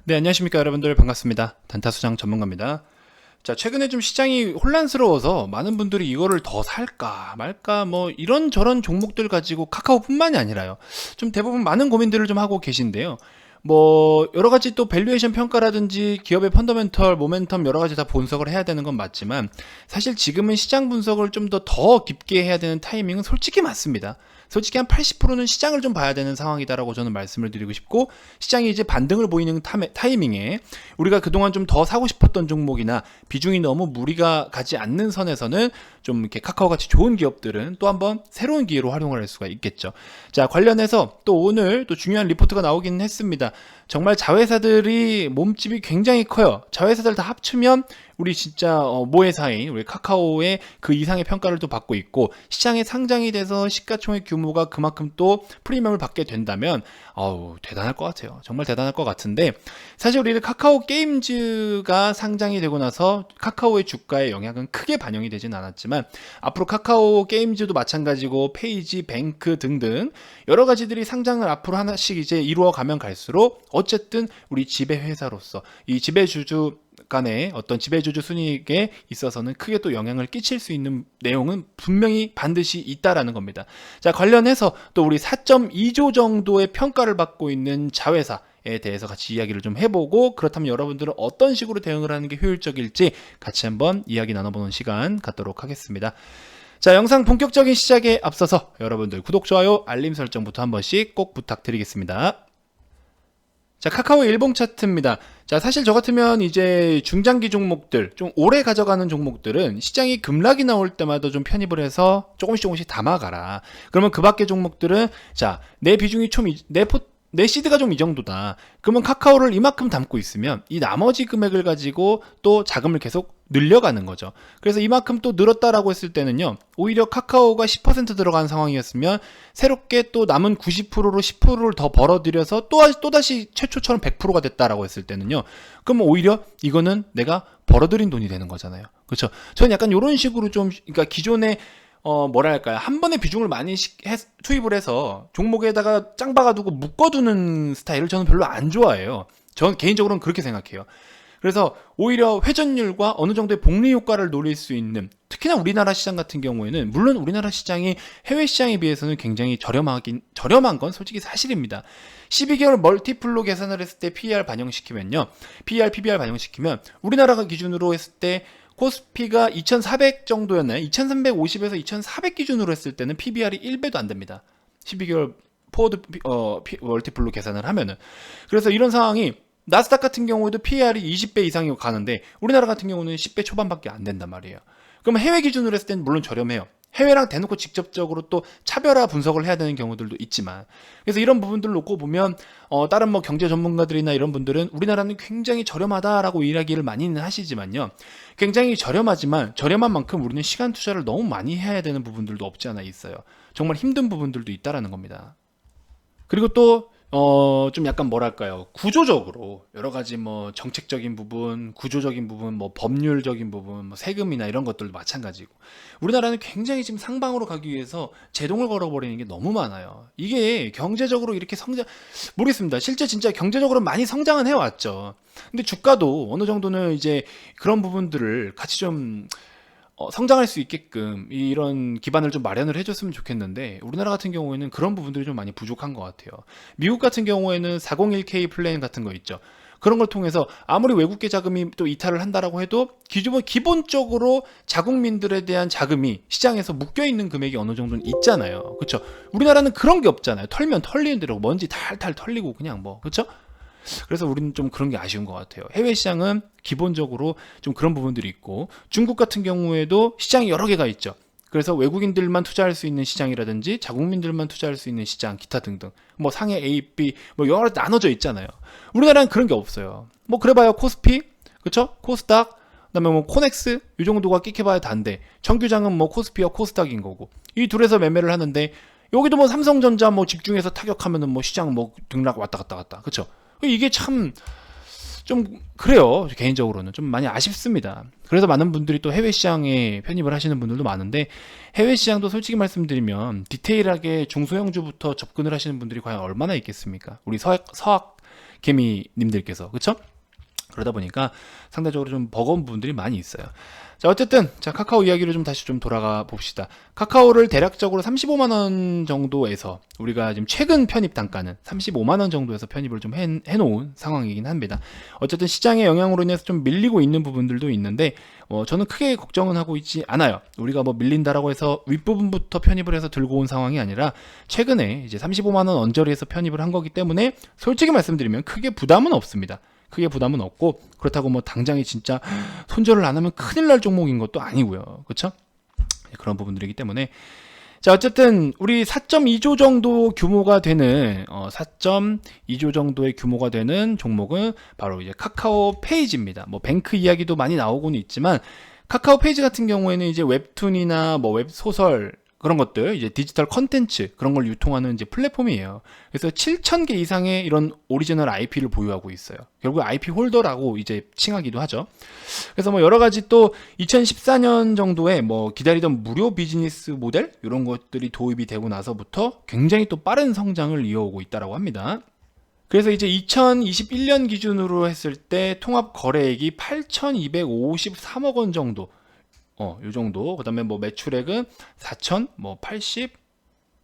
네, 안녕하십니까 여러분들, 반갑습니다. 단타수장 전문가입니다. 자, 최근에 좀 시장이 혼란스러워서 많은 분들이 이거를 더 살까 말까 뭐 이런저런 종목들 가지고, 카카오뿐만이 아니라요, 좀 대부분 많은 고민들을 좀 하고 계신데요. 뭐 여러 가지 또 밸류에이션 평가라든지 기업의 펀더멘털, 모멘텀 여러 가지 다 분석을 해야 되는 건 맞지만, 사실 지금은 시장 분석을 좀 더 깊게 해야 되는 타이밍은 솔직히 맞습니다. 솔직히 한 80%는 시장을 좀 봐야 되는 상황이다라고 저는 말씀을 드리고 싶고, 시장이 이제 반등을 보이는 타이밍에 우리가 그동안 좀 더 사고 싶었던 종목이나 비중이 너무 무리가 가지 않는 선에서는 좀 이렇게 카카오같이 좋은 기업들은 또 한번 새로운 기회로 활용을 할 수가 있겠죠. 자, 관련해서 또 오늘 또 중요한 리포트가 나오긴 했습니다. 정말 자회사들이 몸집이 굉장히 커요. 자회사들 다 합치면 우리 진짜 모회사인 우리 카카오의 그 이상의 평가를 또 받고 있고, 시장에 상장이 돼서 시가총액 규모가 그만큼 또 프리미엄을 받게 된다면 대단할 것 같아요. 정말 대단할 것 같은데, 사실 우리는 카카오 게임즈가 상장이 되고 나서 카카오의 주가에 영향은 크게 반영이 되진 않았지만, 앞으로 카카오 게임즈도 마찬가지고 페이지, 뱅크 등등 여러 가지들이 상장을 앞으로 하나씩 이제 이루어 가면 갈수록 어쨌든 우리 지배회사로서 이 지배주주 간의 어떤 지배주주 순이익에 있어서는 크게 또 영향을 끼칠 수 있는 내용은 분명히 반드시 있다라는 겁니다. 자, 관련해서 또 우리 4.2조 정도의 평가를 받고 있는 자회사에 대해서 같이 이야기를 좀 해보고, 그렇다면 여러분들은 어떤 식으로 대응을 하는 게 효율적일지 같이 한번 이야기 나눠보는 시간 갖도록 하겠습니다. 자, 영상 본격적인 시작에 앞서서 여러분들 구독, 좋아요, 알림 설정부터 한 번씩 꼭 부탁드리겠습니다. 자, 카카오 일봉 차트입니다. 자, 사실 저 같으면 이제 중장기 종목들, 좀 오래 가져가는 종목들은 시장이 급락이 나올 때마다 좀 편입을 해서 조금씩 담아가라. 그러면 그 밖의 종목들은, 자, 내 비중이 내 시드가 좀 이 정도다. 그러면 카카오를 이만큼 담고 있으면 이 나머지 금액을 가지고 또 자금을 계속 늘려가는 거죠. 그래서 이만큼 또 늘었다라고 했을 때는요, 오히려 카카오가 10% 들어간 상황이었으면 새롭게 또 남은 90%로 10%를 더 벌어들여서 또다시 최초처럼 100%가 됐다라고 했을 때는요, 그러면 오히려 이거는 내가 벌어들인 돈이 되는 거잖아요. 그렇죠? 저는 약간 이런 식으로 좀, 그러니까 기존에 뭐랄까요, 한 번에 비중을 많이 투입을 해서 종목에다가 짱 박아두고 묶어두는 스타일을 저는 별로 안 좋아해요. 저는 개인적으로는 그렇게 생각해요. 그래서 오히려 회전율과 어느 정도의 복리 효과를 노릴 수 있는, 특히나 우리나라 시장 같은 경우에는, 물론 우리나라 시장이 해외 시장에 비해서는 굉장히 저렴한 건 솔직히 사실입니다. 12개월 멀티플로 계산을 했을 때 PER 반영시키면요, PER, PBR 반영시키면 우리나라가 기준으로 했을 때 코스피가 2400 정도였나요? 2350에서 2400 기준으로 했을 때는 PBR이 1배도 안 됩니다. 12개월 포워드 멀티플로 계산을 하면은. 그래서 이런 상황이, 나스닥 같은 경우에도 PER이 20배 이상이 가는데 우리나라 같은 경우는 10배 초반밖에 안 된단 말이에요. 그럼 해외 기준으로 했을 때는 물론 저렴해요. 해외랑 대놓고 직접적으로 또 차별화 분석을 해야 되는 경우들도 있지만, 그래서 이런 부분들을 놓고 보면 다른 뭐 경제 전문가들이나 이런 분들은 우리나라는 굉장히 저렴하다라고 이야기를 많이는 하시지만요, 굉장히 저렴하지만 저렴한 만큼 우리는 시간 투자를 너무 많이 해야 되는 부분들도 없지 않아 있어요. 정말 힘든 부분들도 있다라는 겁니다. 그리고 또 좀 약간 뭐랄까요, 구조적으로 여러 가지 뭐 정책적인 부분, 구조적인 부분, 뭐 법률적인 부분, 뭐 세금이나 이런 것들도 마찬가지고, 우리나라는 굉장히 지금 상방으로 가기 위해서 제동을 걸어버리는 게 너무 많아요. 이게 경제적으로 이렇게 모르겠습니다. 실제 진짜 경제적으로 많이 성장은 해왔죠. 근데 주가도 어느 정도는 이제 그런 부분들을 같이 좀 성장할 수 있게끔 이런 기반을 좀 마련을 해줬으면 좋겠는데, 우리나라 같은 경우에는 그런 부분들이 좀 많이 부족한 것 같아요. 미국 같은 경우에는 401k 플랜 같은 거 있죠. 그런 걸 통해서 아무리 외국계 자금이 또 이탈을 한다라고 해도 기본적으로 자국민들에 대한 자금이 시장에서 묶여있는 금액이 어느 정도는 있잖아요. 그렇죠? 우리나라는 그런 게 없잖아요. 털면 털리는 대로 먼지 탈탈 털리고 그냥 뭐, 그렇죠? 그래서 우리는 좀 그런 게 아쉬운 것 같아요. 해외 시장은 기본적으로 좀 그런 부분들이 있고, 중국 같은 경우에도 시장이 여러 개가 있죠. 그래서 외국인들만 투자할 수 있는 시장이라든지 자국민들만 투자할 수 있는 시장, 기타 등등, 뭐 상해 A, B 뭐 여러 나눠져 있잖아요. 우리나라는 그런 게 없어요. 뭐 그래봐야 코스피, 그쵸? 코스닥, 그다음에 뭐 코넥스 이 정도가 끼켜봐야 단데, 정규장은 뭐 코스피와 코스닥인 거고, 이 둘에서 매매를 하는데, 여기도 뭐 삼성전자 뭐 집중해서 타격하면은 뭐 시장 뭐 등락 왔다 갔다, 그쵸? 이게 참 좀 그래요. 개인적으로는 좀 많이 아쉽습니다. 그래서 많은 분들이 또 해외 시장에 편입을 하시는 분들도 많은데, 해외 시장도 솔직히 말씀드리면 디테일하게 중소형주부터 접근을 하시는 분들이 과연 얼마나 있겠습니까? 우리 서학 개미님들께서. 그쵸? 그러다 보니까 상대적으로 좀 버거운 부분들이 많이 있어요. 자, 어쨌든 자, 카카오 이야기를 좀 다시 좀 돌아가 봅시다. 카카오를 대략적으로 35만 원 정도에서 우리가 지금 최근 편입 단가는 35만 원 정도에서 편입을 좀 해놓은 상황이긴 합니다. 어쨌든 시장의 영향으로 인해서 좀 밀리고 있는 부분들도 있는데 저는 크게 걱정은 하고 있지 않아요. 우리가 뭐 밀린다라고 해서 윗부분부터 편입을 해서 들고 온 상황이 아니라 최근에 이제 35만 원 언저리에서 편입을 한 거기 때문에 솔직히 말씀드리면 크게 부담은 없습니다. 크게 부담은 없고, 그렇다고 뭐 당장에 진짜 손절을 안 하면 큰일 날 종목인 것도 아니고요. 그렇죠? 그런 부분들이기 때문에. 자, 어쨌든 우리 4.2조 정도 규모가 되는 4.2조 정도의 규모가 되는 종목은 바로 이제 카카오 페이지입니다. 뭐 뱅크 이야기도 많이 나오고는 있지만 카카오 페이지 같은 경우에는 이제 웹툰이나 뭐 웹소설 그런 것들, 이제 디지털 컨텐츠 그런 걸 유통하는 이제 플랫폼이에요. 그래서 7,000개 이상의 이런 오리지널 IP를 보유하고 있어요. 결국 IP 홀더라고 이제 칭하기도 하죠. 그래서 뭐 여러 가지 또 2014년 정도에 뭐 기다리던 무료 비즈니스 모델 이런 것들이 도입이 되고 나서부터 굉장히 또 빠른 성장을 이어오고 있다라고 합니다. 그래서 이제 2021년 기준으로 했을 때 통합 거래액이 8,253억 원 정도. 요 정도. 그다음에 뭐 매출액은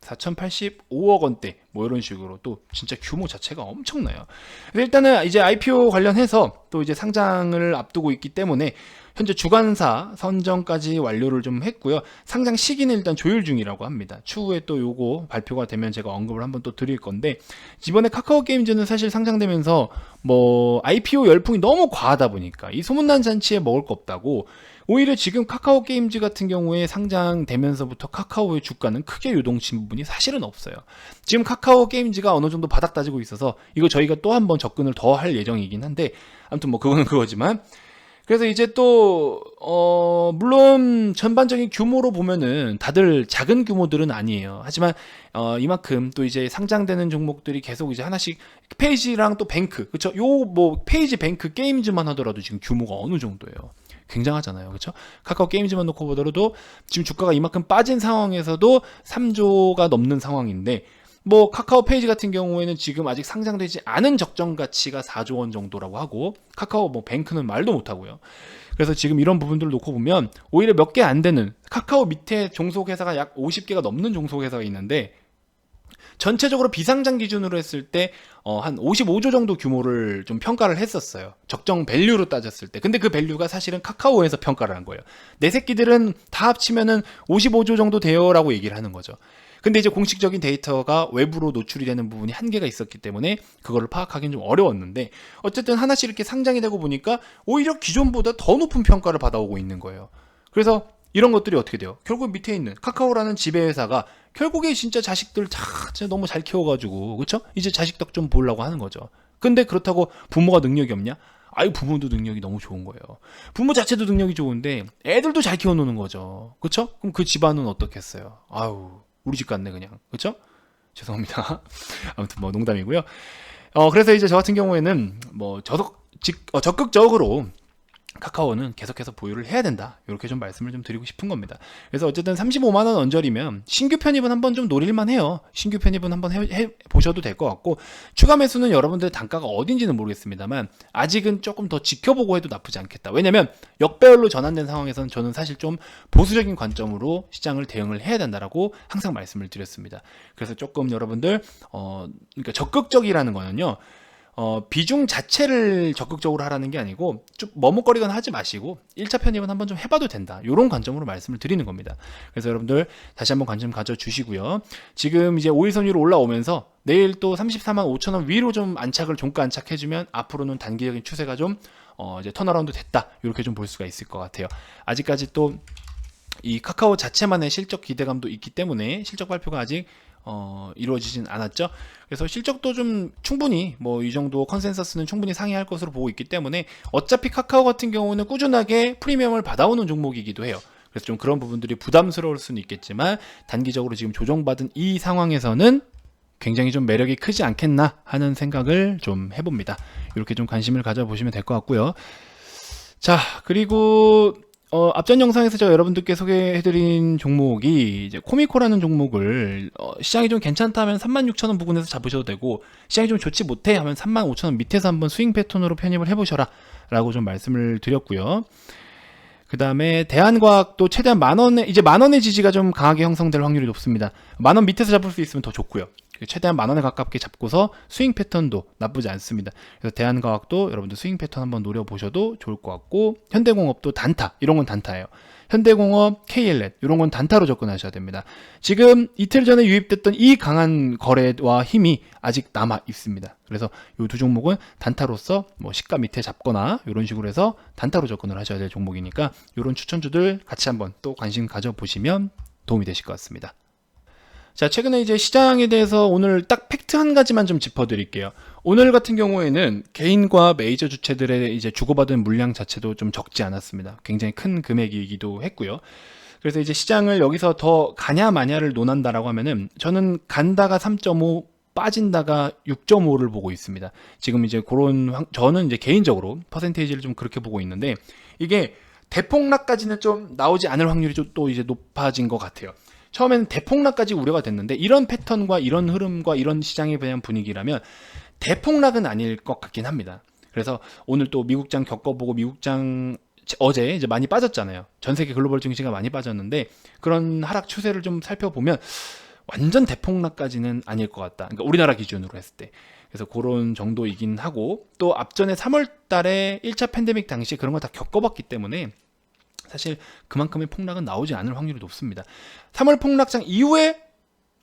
4,085억 원대. 뭐 이런 식으로 또 진짜 규모 자체가 엄청나요. 그래서 일단은 이제 IPO 관련해서 또 이제 상장을 앞두고 있기 때문에 현재 주관사 선정까지 완료를 좀 했고요. 상장 시기는 일단 조율 중이라고 합니다. 추후에 또 요거 발표가 되면 제가 언급을 한번 또 드릴 건데, 이번에 카카오 게임즈는 사실 상장되면서 뭐 IPO 열풍이 너무 과하다 보니까 이 소문난 잔치에 먹을 거 없다고, 오히려 지금 카카오 게임즈 같은 경우에 상장되면서부터 카카오의 주가는 크게 요동친 부분이 사실은 없어요. 지금 카카오 게임즈가 어느 정도 바닥 다지고 있어서 이거 저희가 또 한 번 접근을 더 할 예정이긴 한데, 아무튼 뭐 그거는 그거지만, 그래서 이제 또 물론 전반적인 규모로 보면은 다들 작은 규모들은 아니에요. 하지만 이만큼 또 이제 상장되는 종목들이 계속 이제 하나씩, 페이지랑 또 뱅크, 그쵸? 요 뭐 페이지, 뱅크, 게임즈만 하더라도 지금 규모가 어느 정도예요. 굉장하잖아요. 그렇죠? 카카오 게임즈만 놓고 보더라도 지금 주가가 이만큼 빠진 상황에서도 3조가 넘는 상황인데, 뭐 카카오 페이지 같은 경우에는 지금 아직 상장되지 않은 적정 가치가 4조 원 정도라고 하고, 카카오 뭐 뱅크는 말도 못 하고요. 그래서 지금 이런 부분들을 놓고 보면 오히려 몇 개 안 되는, 카카오 밑에 종속회사가 약 50개가 넘는 종속회사가 있는데, 전체적으로 비상장 기준으로 했을 때 한 55조 정도 규모를 좀 평가를 했었어요. 적정 밸류로 따졌을 때. 근데 그 밸류가 사실은 카카오에서 평가를 한 거예요. 내 새끼들은 다 합치면은 55조 정도 돼요라고 얘기를 하는 거죠. 근데 이제 공식적인 데이터가 외부로 노출이 되는 부분이 한계가 있었기 때문에 그거를 파악하기는 좀 어려웠는데, 어쨌든 하나씩 이렇게 상장이 되고 보니까 오히려 기존보다 더 높은 평가를 받아오고 있는 거예요. 그래서 이런 것들이 어떻게 돼요? 결국 밑에 있는 카카오라는 지배회사가 결국에 진짜 자식들 진짜 너무 잘 키워가지고, 그쵸? 이제 자식 덕 좀 보려고 하는 거죠. 근데 그렇다고 부모가 능력이 없냐? 아유, 부모도 능력이 너무 좋은 거예요. 부모 자체도 능력이 좋은데 애들도 잘 키워놓는 거죠. 그쵸? 그럼 그 집안은 어떻겠어요? 아유, 우리 집 같네 그냥. 그쵸? 죄송합니다. 아무튼 뭐 농담이고요. 그래서 이제 저 같은 경우에는 뭐 적극적으로 카카오는 계속해서 보유를 해야 된다, 이렇게 좀 말씀을 좀 드리고 싶은 겁니다. 그래서 어쨌든 35만 원 언저리면 신규 편입은 한번 좀 노릴만 해요. 신규 편입은 한번 해보셔도 될 것 같고, 추가 매수는 여러분들 단가가 어딘지는 모르겠습니다만 아직은 조금 더 지켜보고 해도 나쁘지 않겠다. 왜냐면 역배열로 전환된 상황에서는 저는 사실 좀 보수적인 관점으로 시장을 대응을 해야 된다라고 항상 말씀을 드렸습니다. 그래서 조금 여러분들 그러니까 적극적이라는 거는요, 비중 자체를 적극적으로 하라는 게 아니고 좀 머뭇거리거나 하지 마시고 1차 편입은 한번 좀 해봐도 된다, 이런 관점으로 말씀을 드리는 겁니다. 그래서 여러분들 다시 한번 관심 가져주시고요. 지금 이제 5일선위로 올라오면서 내일 또 34만 5천 원 위로 좀 안착을 종가 안착해주면 앞으로는 단기적인 추세가 좀 이제 턴어라운드 됐다, 이렇게 좀 볼 수가 있을 것 같아요. 아직까지 또 이 카카오 자체만의 실적 기대감도 있기 때문에 실적 발표가 아직 이루어지진 않았죠. 그래서 실적도 좀 충분히 뭐 이 정도 컨센서스는 충분히 상회할 것으로 보고 있기 때문에 어차피 카카오 같은 경우는 꾸준하게 프리미엄을 받아오는 종목이기도 해요. 그래서 좀 그런 부분들이 부담스러울 수는 있겠지만 단기적으로 지금 조정받은 이 상황에서는 굉장히 좀 매력이 크지 않겠나 하는 생각을 좀 해봅니다. 이렇게 좀 관심을 가져보시면 될 것 같고요. 자, 그리고 앞전 영상에서 제가 여러분들께 소개해드린 종목이 이제 코미코라는 종목을 시장이 좀 괜찮다 하면 36,000원 부근에서 잡으셔도 되고, 시장이 좀 좋지 못해 하면 35,000원 밑에서 한번 스윙 패턴으로 편입을 해보셔라 라고 좀 말씀을 드렸고요. 그 다음에 대한과학도 최대한 만원의 지지가 좀 강하게 형성될 확률이 높습니다. 만원 밑에서 잡을 수 있으면 더 좋고요. 최대한 만원에 가깝게 잡고서 스윙 패턴도 나쁘지 않습니다. 그래서 대한과학도 여러분들 스윙 패턴 한번 노려보셔도 좋을 것 같고, 현대공업도 단타, 이런 건 단타예요. 현대공업, KLN 이런 건 단타로 접근하셔야 됩니다. 지금 이틀 전에 유입됐던 이 강한 거래와 힘이 아직 남아 있습니다. 그래서 이 두 종목은 단타로서 뭐 시가 밑에 잡거나 이런 식으로 해서 단타로 접근을 하셔야 될 종목이니까, 이런 추천주들 같이 한번 또 관심 가져보시면 도움이 되실 것 같습니다. 자, 최근에 이제 시장에 대해서 오늘 딱 팩트 한 가지만 좀 짚어드릴게요. 오늘 같은 경우에는 개인과 메이저 주체들의 이제 주고받은 물량 자체도 좀 적지 않았습니다. 굉장히 큰 금액이기도 했고요. 그래서 이제 시장을 여기서 더 가냐 마냐를 논한다라고 하면은, 저는 간다가 3.5, 빠진다가 6.5를 보고 있습니다. 지금 이제 저는 이제 개인적으로 퍼센테이지를 좀 그렇게 보고 있는데, 이게 대폭락까지는 좀 나오지 않을 확률이 좀 또 이제 높아진 것 같아요. 처음에는 대폭락까지 우려가 됐는데, 이런 패턴과 이런 흐름과 이런 시장에 대한 분위기라면 대폭락은 아닐 것 같긴 합니다. 그래서 오늘 또 미국장 겪어보고, 미국장 어제 이제 많이 빠졌잖아요. 전 세계 글로벌 증시가 많이 빠졌는데, 그런 하락 추세를 좀 살펴보면 완전 대폭락까지는 아닐 것 같다. 그러니까 우리나라 기준으로 했을 때. 그래서 그런 정도이긴 하고, 또 앞전에 3월 달에 1차 팬데믹 당시에 그런 거 다 겪어봤기 때문에 사실 그만큼의 폭락은 나오지 않을 확률이 높습니다. 3월 폭락장 이후에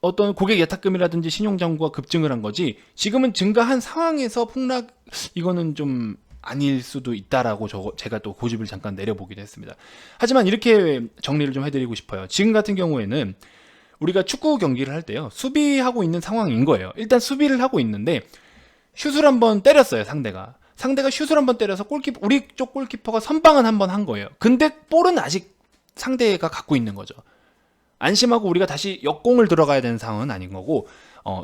어떤 고객 예탁금이라든지 신용장구가 급증을 한 거지, 지금은 증가한 상황에서 폭락, 이거는 좀 아닐 수도 있다라고 제가 또 고집을 잠깐 내려보기도 했습니다. 하지만 이렇게 정리를 좀 해드리고 싶어요. 지금 같은 경우에는 우리가 축구 경기를 할 때요, 수비하고 있는 상황인 거예요. 일단 수비를 하고 있는데 슛을 한번 때렸어요. 상대가 슛을 한번 때려서 우리 쪽 골키퍼가 선방은 한번 한 거예요. 근데 볼은 아직 상대가 갖고 있는 거죠. 안심하고 우리가 다시 역공을 들어가야 되는 상황은 아닌 거고,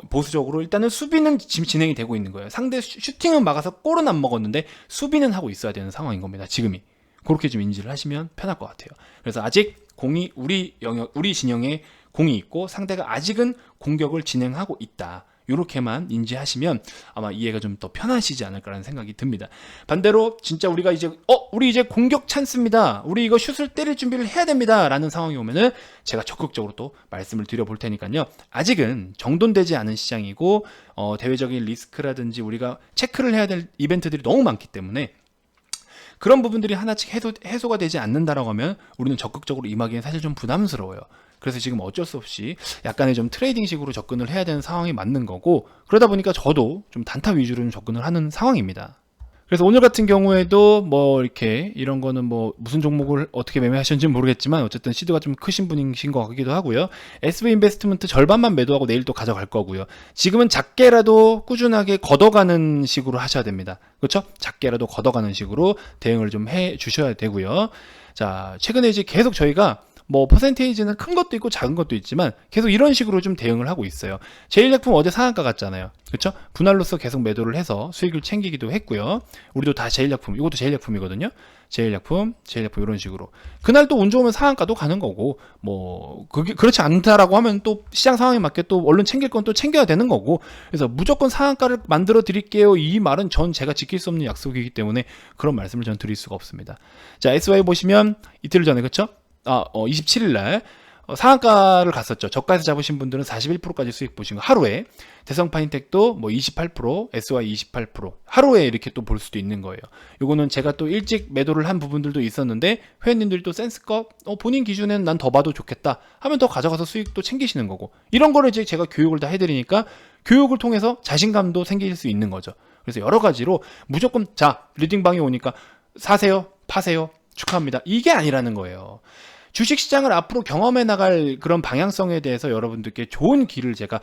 보수적으로 일단은 수비는 지금 진행이 되고 있는 거예요. 상대 슈팅은 막아서 골은 안 먹었는데 수비는 하고 있어야 되는 상황인 겁니다. 지금이. 그렇게 좀 인지를 하시면 편할 것 같아요. 그래서 아직 공이 우리 진영에 공이 있고, 상대가 아직은 공격을 진행하고 있다. 이렇게만 인지하시면 아마 이해가 좀 더 편하시지 않을까라는 생각이 듭니다. 반대로 진짜 우리가 이제 우리 이제 공격 찬스입니다, 우리 이거 슛을 때릴 준비를 해야 됩니다 라는 상황이 오면은 제가 적극적으로 또 말씀을 드려볼 테니까요. 아직은 정돈되지 않은 시장이고, 대외적인 리스크라든지 우리가 체크를 해야 될 이벤트들이 너무 많기 때문에, 그런 부분들이 하나씩 해소가 되지 않는다라고 하면 우리는 적극적으로 임하기엔 사실 좀 부담스러워요. 그래서 지금 어쩔 수 없이 약간의 좀 트레이딩식으로 접근을 해야 되는 상황이 맞는 거고, 그러다 보니까 저도 좀 단타 위주로 좀 접근을 하는 상황입니다. 그래서 오늘 같은 경우에도 뭐 이렇게 이런 거는 뭐 무슨 종목을 어떻게 매매하셨는지 모르겠지만, 어쨌든 시드가 좀 크신 분이신 것 같기도 하고요. SV 인베스트먼트 절반만 매도하고 내일 또 가져갈 거고요. 지금은 작게라도 꾸준하게 걷어가는 식으로 하셔야 됩니다. 그렇죠? 작게라도 걷어가는 식으로 대응을 좀 해 주셔야 되고요. 자, 최근에 이제 계속 저희가 뭐 퍼센테이지는 큰 것도 있고 작은 것도 있지만 계속 이런 식으로 좀 대응을 하고 있어요. 제일약품 어제 상한가 갔잖아요. 그렇죠? 분할로서 계속 매도를 해서 수익을 챙기기도 했고요. 우리도 다 제일약품, 이것도 제일약품이거든요. 제일약품 이런 식으로. 그날 또 운 좋으면 상한가도 가는 거고, 뭐 그게 그렇지 않다라고 하면 또 시장 상황에 맞게 또 얼른 챙길 건 또 챙겨야 되는 거고. 그래서 무조건 상한가를 만들어 드릴게요, 이 말은 제가 지킬 수 없는 약속이기 때문에 그런 말씀을 전 드릴 수가 없습니다. 자, SY 보시면 이틀 전에, 그렇죠? 27일 날 상한가를 갔었죠. 저가에서 잡으신 분들은 41%까지 수익 보신 거, 하루에. 대성파인텍도 뭐 28%, SY 28%, 하루에 이렇게 또 볼 수도 있는 거예요. 요거는 제가 또 일찍 매도를 한 부분들도 있었는데, 회원님들이 또 센스껏 본인 기준에는 난 더 봐도 좋겠다 하면 더 가져가서 수익도 챙기시는 거고, 이런 거를 이제 제가 교육을 다 해드리니까 교육을 통해서 자신감도 생길 수 있는 거죠. 그래서 여러 가지로 무조건 리딩방에 오니까 사세요, 파세요, 축하합니다, 이게 아니라는 거예요. 주식시장을 앞으로 경험해 나갈 그런 방향성에 대해서 여러분들께 좋은 길을 제가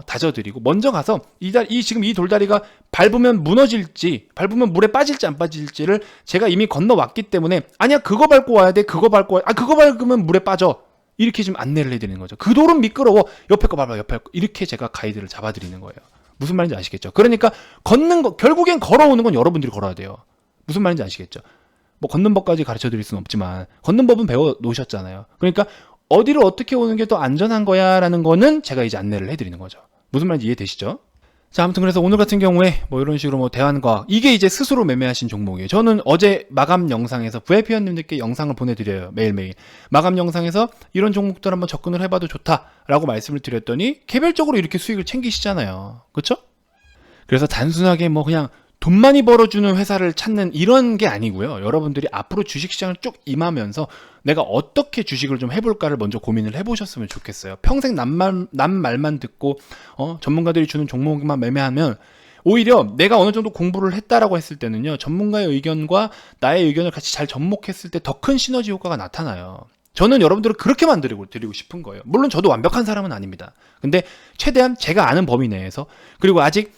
다져드리고, 먼저 가서 지금 이 돌다리가 밟으면 무너질지, 밟으면 물에 빠질지 안 빠질지를 제가 이미 건너왔기 때문에, 아니야 그거 밟고 와야 돼, 그거 밟으면 물에 빠져, 이렇게 좀 안내를 해드리는 거죠. 그 돌은 미끄러워, 옆에 거 밟아, 옆에 거, 이렇게 제가 가이드를 잡아드리는 거예요. 무슨 말인지 아시겠죠? 그러니까 걷는 거, 결국엔 걸어오는 건 여러분들이 걸어야 돼요. 무슨 말인지 아시겠죠? 뭐 걷는 법까지 가르쳐 드릴 수는 없지만 걷는 법은 배워 놓으셨잖아요. 그러니까 어디를 어떻게 오는 게 더 안전한 거야 라는 거는 제가 이제 안내를 해드리는 거죠. 무슨 말인지 이해되시죠? 자, 아무튼 그래서 오늘 같은 경우에 뭐 이런 식으로 뭐 대환과학, 이게 이제 스스로 매매하신 종목이에요. 저는 어제 마감 영상에서 VIP원님들께 영상을 보내드려요. 매일매일. 마감 영상에서 이런 종목들 한번 접근을 해봐도 좋다라고 말씀을 드렸더니 개별적으로 이렇게 수익을 챙기시잖아요. 그쵸? 그래서 단순하게 뭐 그냥 돈 많이 벌어주는 회사를 찾는 이런 게 아니고요. 여러분들이 앞으로 주식시장을 쭉 임하면서 내가 어떻게 주식을 좀 해볼까를 먼저 고민을 해보셨으면 좋겠어요. 평생 남 말만 듣고 전문가들이 주는 종목만 매매하면 오히려 내가 어느 정도 공부를 했다라고 했을 때는요, 전문가의 의견과 나의 의견을 같이 잘 접목했을 때 더 큰 시너지 효과가 나타나요. 저는 여러분들을 그렇게 만들고 드리고 싶은 거예요. 물론 저도 완벽한 사람은 아닙니다. 근데 최대한 제가 아는 범위 내에서, 그리고 아직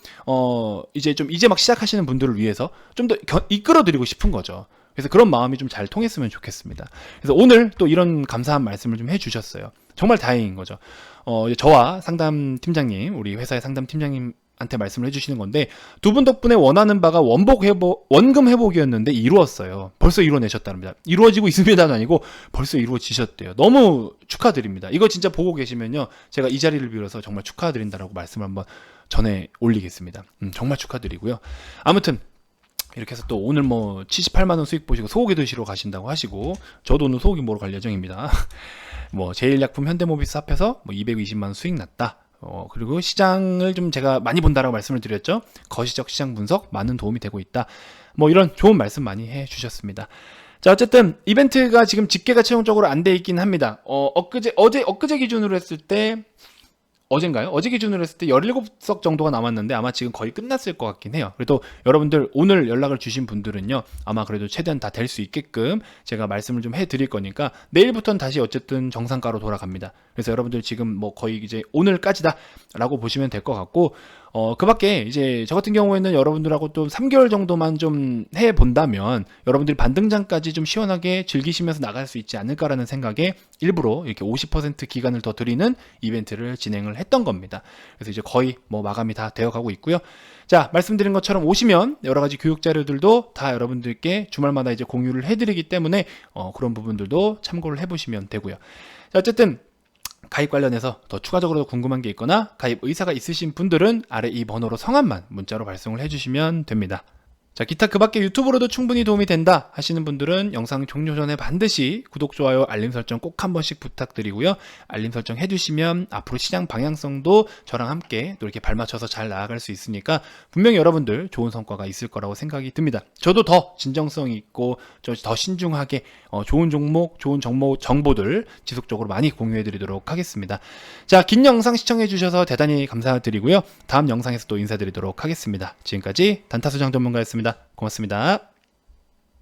이제 막 시작하시는 분들을 위해서 좀 더 이끌어 드리고 싶은 거죠. 그래서 그런 마음이 좀 잘 통했으면 좋겠습니다. 그래서 오늘 또 이런 감사한 말씀을 좀 해주셨어요. 정말 다행인 거죠. 이제 저와 상담 팀장님, 우리 회사의 상담 팀장님한테 말씀을 해주시는 건데, 두 분 덕분에 원하는 바가 원금 회복이었는데 이루었어요. 벌써 이루어내셨답니다. 이루어지고 있습니다는 아니고 벌써 이루어지셨대요. 너무 축하드립니다. 이거 진짜 보고 계시면요, 제가 이 자리를 빌어서 정말 축하드린다라고 말씀을 한번 전해 올리겠습니다. 정말 축하드리고요. 아무튼 이렇게 해서 또 오늘 뭐 78만원 수익 보시고 소고기 드시러 가신다고 하시고, 저도 오늘 소고기 먹으러 갈 예정입니다. 뭐 제일약품 현대모비스 합해서 뭐 220만원 수익 났다. 그리고 시장을 좀 제가 많이 본다라고 말씀을 드렸죠. 거시적 시장 분석 많은 도움이 되고 있다. 뭐 이런 좋은 말씀 많이 해 주셨습니다. 자, 어쨌든 이벤트가 지금 집계가 최종적으로 안 돼 있긴 합니다. 엊그제 기준으로 했을 때, 어젠가요? 어제 기준으로 했을 때 17석 정도가 남았는데 아마 지금 거의 끝났을 것 같긴 해요. 그래도 여러분들 오늘 연락을 주신 분들은요, 아마 그래도 최대한 다 될 수 있게끔 제가 말씀을 좀 해드릴 거니까 내일부터는 다시 어쨌든 정상가로 돌아갑니다. 그래서 여러분들 지금 뭐 거의 이제 오늘까지다 라고 보시면 될 것 같고, 그 밖에 이제 저 같은 경우에는 여러분들하고 또 3개월 정도만 좀 해본다면 여러분들이 반등장까지 좀 시원하게 즐기시면서 나갈 수 있지 않을까라는 생각에 일부러 이렇게 50% 기간을 더 드리는 이벤트를 진행을 했던 겁니다. 그래서 이제 거의 뭐 마감이 다 되어 가고 있고요. 자, 말씀드린 것처럼 오시면 여러 가지 교육 자료들도 다 여러분들께 주말마다 이제 공유를 해드리기 때문에 그런 부분들도 참고를 해보시면 되고요. 자, 어쨌든 가입 관련해서 더 추가적으로 궁금한 게 있거나 가입 의사가 있으신 분들은 아래 이 번호로 성함만 문자로 발송을 해주시면 됩니다. 자, 기타 그 밖에 유튜브로도 충분히 도움이 된다 하시는 분들은 영상 종료 전에 반드시 구독, 좋아요, 알림 설정 꼭 한 번씩 부탁드리고요. 알림 설정 해주시면 앞으로 시장 방향성도 저랑 함께 또 이렇게 발맞춰서 잘 나아갈 수 있으니까 분명히 여러분들 좋은 성과가 있을 거라고 생각이 듭니다. 저도 더 진정성 있고 더 신중하게 좋은 종목, 좋은 정보들 지속적으로 많이 공유해 드리도록 하겠습니다. 자, 긴 영상 시청해 주셔서 대단히 감사드리고요. 다음 영상에서 또 인사드리도록 하겠습니다. 지금까지 단타수장 전문가였습니다. 고맙습니다.